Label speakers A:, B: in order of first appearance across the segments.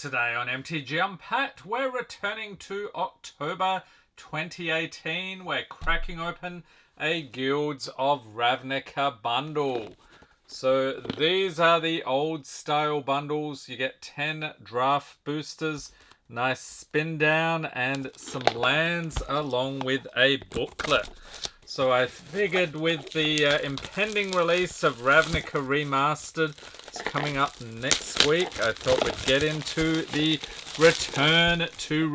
A: Today on MTG Unpacked, we're returning to October 2018. We're cracking open a Guilds of Ravnica bundle. So these are the old style bundles. You get 10 draft boosters, nice spin down, and some lands along with a booklet. So I figured with the impending release of Ravnica Remastered, it's coming up next week, I thought we'd get into the Return to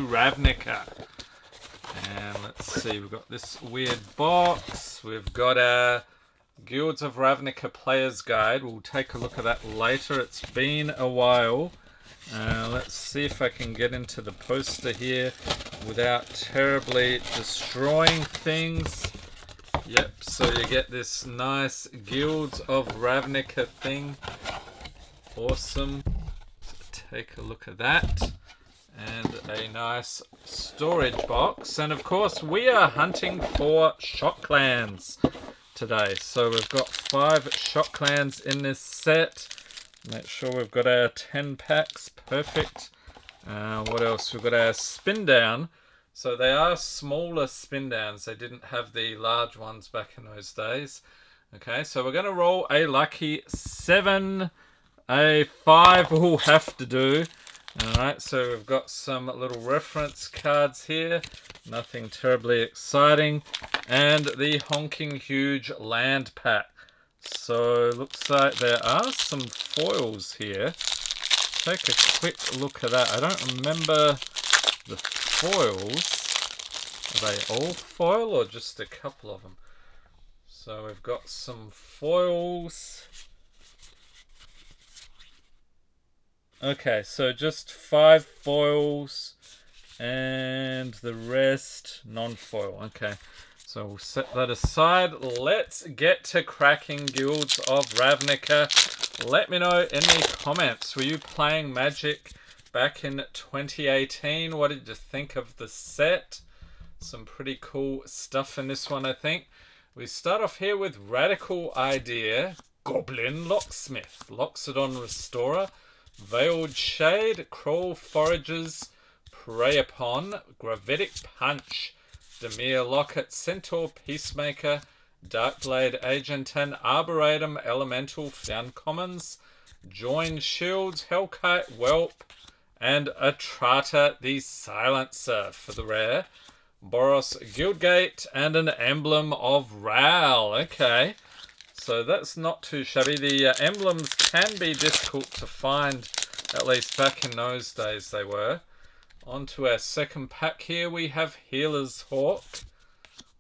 A: Ravnica. And let's see, we've got this weird box. We've got a Guilds of Ravnica Player's Guide. We'll take a look at that later. It's been a while. Let's see if I can get into the poster here without terribly destroying things. Yep, so you get this nice Guilds of Ravnica thing. Awesome. So take a look at that. And a nice storage box. And of course, we are hunting for shocklands today. So we've got 5 shocklands in this set. Make sure we've got our 10 packs. Perfect. What else? We've got our spin down. So they are smaller spin downs. They didn't have the large ones back in those days. Okay, so we're going to roll a lucky 7. A 5 will have to do. Alright, so we've got some little reference cards here. Nothing terribly exciting. And the honking huge land pack. So looks like there are some foils here. Take a quick look at that. I don't remember the foils. Are they all foil or just a couple of them? So we've got some foils. Okay, so just 5 foils and the rest non-foil. Okay, so we'll set that aside. Let's get to cracking Guilds of Ravnica. Let me know in the comments, were you playing Magic back in 2018? What did you think of the set? Some pretty cool stuff in this one, I think. We start off here with Radical Idea, Goblin Locksmith, Loxodon Restorer, Veiled Shade, Crawl Foragers, Prey Upon, Gravitic Punch, Demir Locket, Centaur Peacemaker, Darkblade Agent, and Arboretum Elemental for the uncommons, Join Shields, Hellkite Whelp, and Atrata the Silencer for the rare, Boros Guildgate, and an Emblem of Ral. Okay, so that's not too shabby. The emblems can be difficult to find, at least back in those days they were. On to our second pack here, we have Healer's Hawk,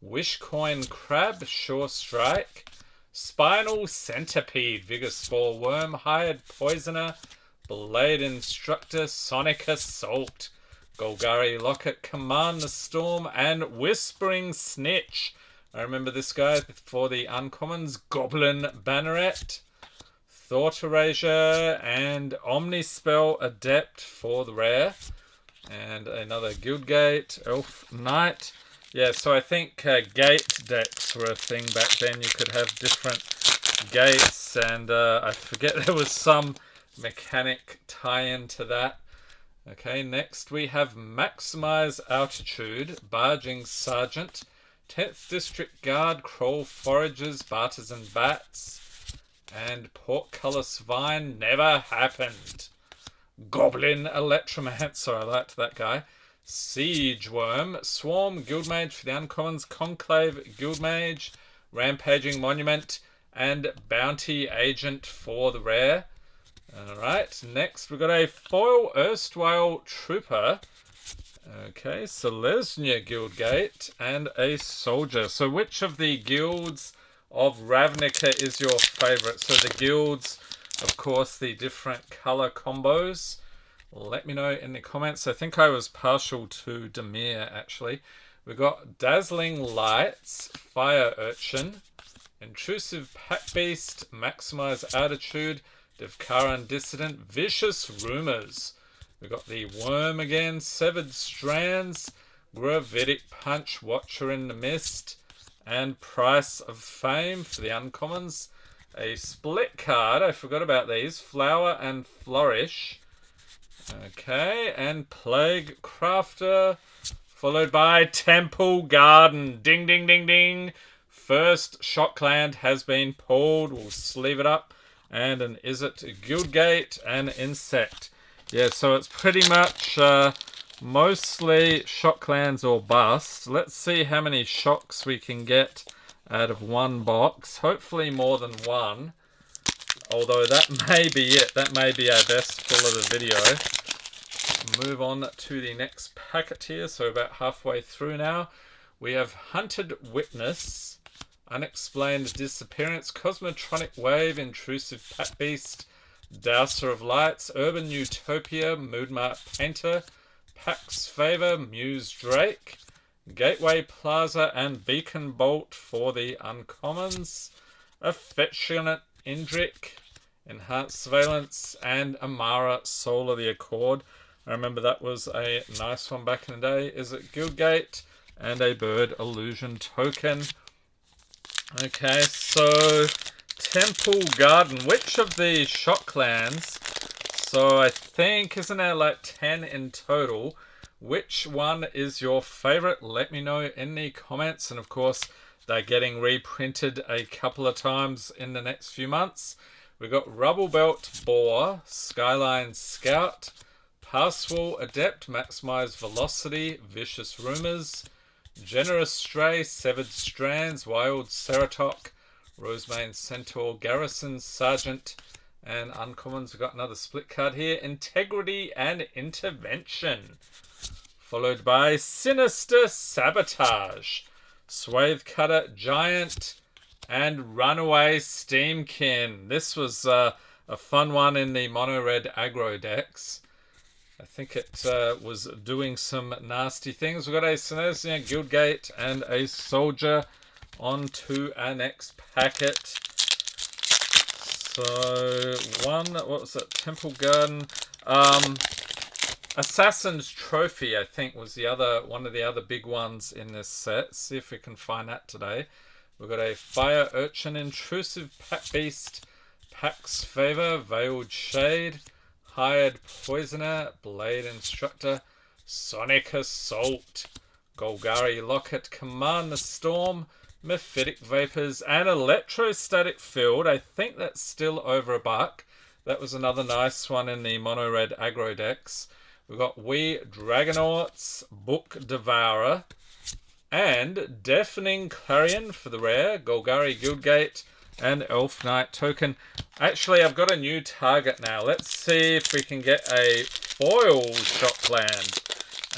A: Wishcoin Crab, Sure Strike, Spinal Centipede, Vigor Spore Worm, Hired Poisoner, Blade Instructor, Sonic Assault, Golgari Locket, Command the Storm, and Whispering Snitch. I remember this guy for the uncommons, Goblin Banneret, Thought Erasure, and Omnispell Adept for the rare. And another Guildgate, Elf Knight. Yeah, so I think gate decks were a thing back then. You could have different gates, and I forget there was some mechanic tie-in to that. Okay, next we have Maximize Altitude, Barging Sergeant, 10th District Guard, Crawl Foragers, Bartizan Bats, and Portcullis Vine, Never Happened. Goblin Electromancer, I liked that guy. Siege Worm, Swarm Guildmage for the uncommons, Conclave Guildmage, Rampaging Monument, and Bounty Agent for the rare. Alright, next we've got a foil erstwhile Trooper. Okay, Selesnya Guildgate, and a Soldier. So which of the Guilds of Ravnica is your favourite? So the guilds, of course, the different colour combos. Let me know in the comments. I think I was partial to Demir, actually. We've got Dazzling Lights, Fire Urchin, Intrusive Pack Beast, Maximize Attitude, Devkaran Dissident, Vicious Rumors. We've got the Worm again, Severed Strands, Gravitic Punch, Watcher in the Mist, and Price of Fame for the uncommons. A split card, I forgot about these, Flower and Flourish, Okay, and Plague Crafter, followed by Temple Garden. Ding, ding, ding, ding. First Shockland has been pulled. We'll sleeve it up. And an Is It Guildgate and Insect. Yeah, so it's pretty much mostly Shocklands or bust. Let's see how many shocks we can get out of one box. Hopefully more than one. Although that may be it. That may be our best pull of the video. Move on to the next packet here. So about halfway through now. We have Hunted Witness, Unexplained Disappearance, Cosmotronic Wave, Intrusive Pat Beast, Douser of Lights, Urban Utopia, Moodmark Painter, Pax Favor, Muse Drake, Gateway Plaza, and Beacon Bolt for the uncommons, Affectionate Indrik, Enhanced Surveillance, and Amara Soul of the Accord. I remember that was a nice one back in the day. Is It Guildgate? And a Bird Illusion token. Okay, so Temple Garden. Which of the Shocklands? So I think, isn't there like 10 in total? Which one is your favorite? Let me know in the comments. And of course, they're getting reprinted a couple of times in the next few months. We've got Rubble Belt Boar, Skyline Scout, Passwall Adept, Maximize Velocity, Vicious Rumors, Generous Stray, Severed Strands, Wild Ceratoc, Rosemane Centaur, Garrison Sergeant, and uncommons. We've got another split card here, Integrity and Intervention, followed by Sinister Sabotage, Swathe Cutter Giant, and Runaway Steamkin. This was a fun one in the mono red aggro decks. I think it was doing some nasty things. We've got a Synergia Guildgate and a Soldier. On to our next packet. So, what was it? Temple Garden. Assassin's Trophy, I think, was one of the other big ones in this set. See if we can find that today. We've got a Fire Urchin, Intrusive Pat Beast, Pax Favor, Veiled Shade, Hired Poisoner, Blade Instructor, Sonic Assault, Golgari Locket, Command the Storm, Mephitic Vapors, and Electrostatic Field. I think that's still over $1. That was another nice one in the mono red aggro decks. We've got Wee Dragonauts, Book Devourer, and Deafening Clarion for the rare, Golgari Guildgate, and Elf Knight token. Actually, I've got a new target now. Let's see if we can get a foil Shockland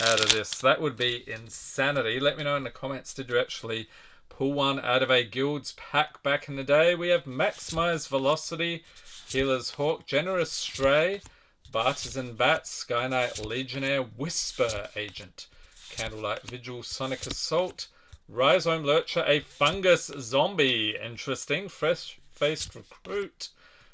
A: out of this. That would be insanity. Let me know in the comments, did you actually pull one out of a Guilds pack back in the day? We have Maximize Velocity, Healer's Hawk, Generous Stray, Bartisan Bat, Sky Knight Legionnaire, Whisper Agent, Candlelight Vigil, Sonic Assault, Rhizome Lurcher, a Fungus Zombie, interesting, Fresh-Faced Recruit,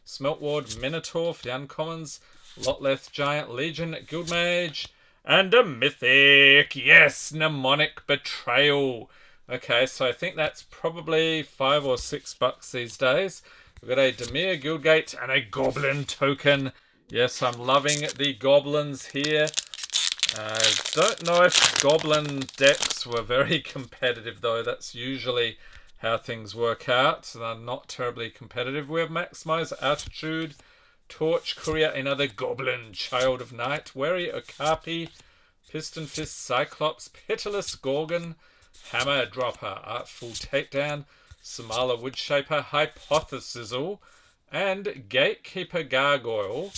A: Smeltward Minotaur for the uncommons, Lotleth Giant Legion, Guildmage, and a Mythic, yes, Mnemonic Betrayal. Okay, so I think that's probably $5 or $6 these days. We've got a Demir Guildgate and a Goblin token. Yes, I'm loving the Goblins here. I don't know if Goblin decks were very competitive, though. That's usually how things work out. So they're not terribly competitive. We have Maximize Altitude, Torch Courier, another Goblin, Child of Night, Wary Okapi, Piston Fist Cyclops, Pitiless Gorgon, Hammer Dropper, Artful Takedown, Samala Woodshaper, Hypothesizzle, and Gatekeeper Gargoyle,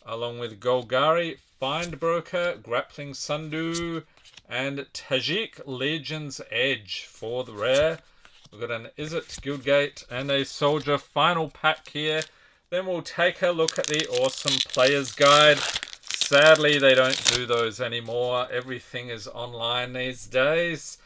A: along with Golgari, Findbroker, Grappling Sundew, and Tajik Legion's Edge for the rare. We've got an Is It Guildgate and a Soldier final pack here. Then we'll take a look at the awesome player's guide. Sadly, they don't do those anymore. Everything is online these days.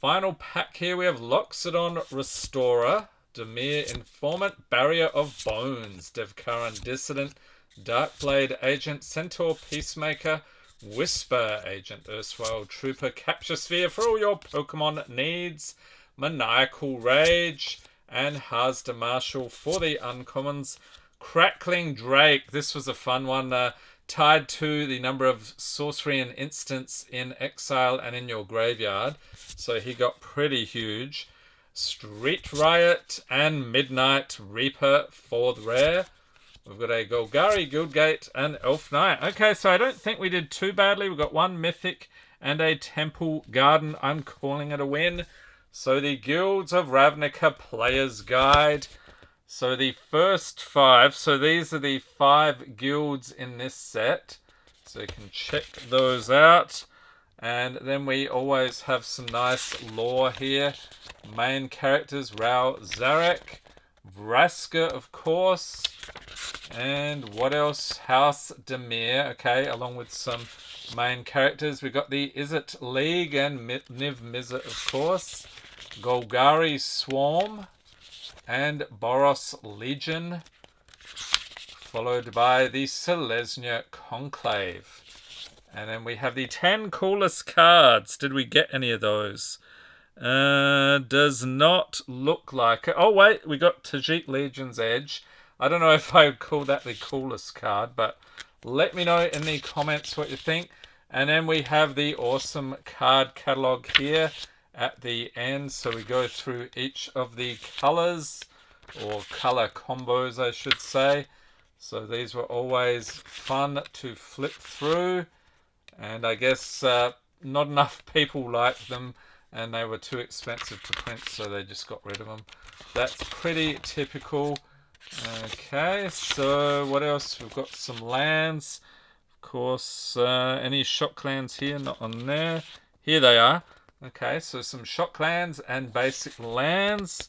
A: Final pack here, we have Loxodon Restorer, Demir Informant, Barrier of Bones, Devkaran Dissident, Darkblade Agent, Centaur Peacemaker, Whisper Agent, Erstwhile Trooper, Capture Sphere for all your Pokemon needs, Maniacal Rage, and Hazda Marshal for the uncommons. Crackling Drake, this was a fun one. tied to the number of sorcery and instants in exile and in your graveyard. So he got pretty huge. Street Riot and Midnight Reaper for the rare. We've got a Golgari, Guildgate, and Elf Knight. Okay, so I don't think we did too badly. We've got one Mythic and a Temple Garden. I'm calling it a win. So the Guilds of Ravnica Player's Guide. So the first 5. So these are the 5 guilds in this set. So you can check those out. And then we always have some nice lore here. Main characters, Rao Zarek, Vraska, of course. And what else? House Demir, okay, along with some main characters. We've got the Izzet League and Niv Mizzet, of course. Golgari Swarm and Boros Legion. Followed by the Selesnya Conclave. And then we have the 10 coolest cards. Did we get any of those? Does not look like it. Oh, wait. We got Tajik Legion's Edge. I don't know if I would call that the coolest card, but let me know in the comments what you think. And then we have the awesome card catalog here at the end. So we go through each of the colors, or color combos, I should say. So these were always fun to flip through. And I guess not enough people liked them, and they were too expensive to print, so they just got rid of them. That's pretty typical. Okay, so what else? We've got some lands. Of course, any shocklands here? Not on there. Here they are. Okay, so some shocklands and basic lands.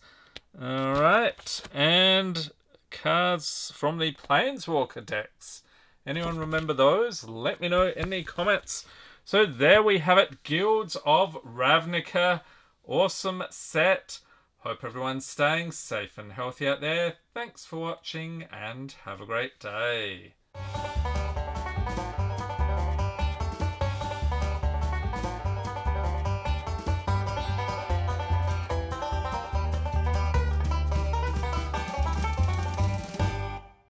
A: Alright, and cards from the Planeswalker decks. Anyone remember those? Let me know in the comments. So there we have it. Guilds of Ravnica. Awesome set. Hope everyone's staying safe and healthy out there. Thanks for watching and have a great day.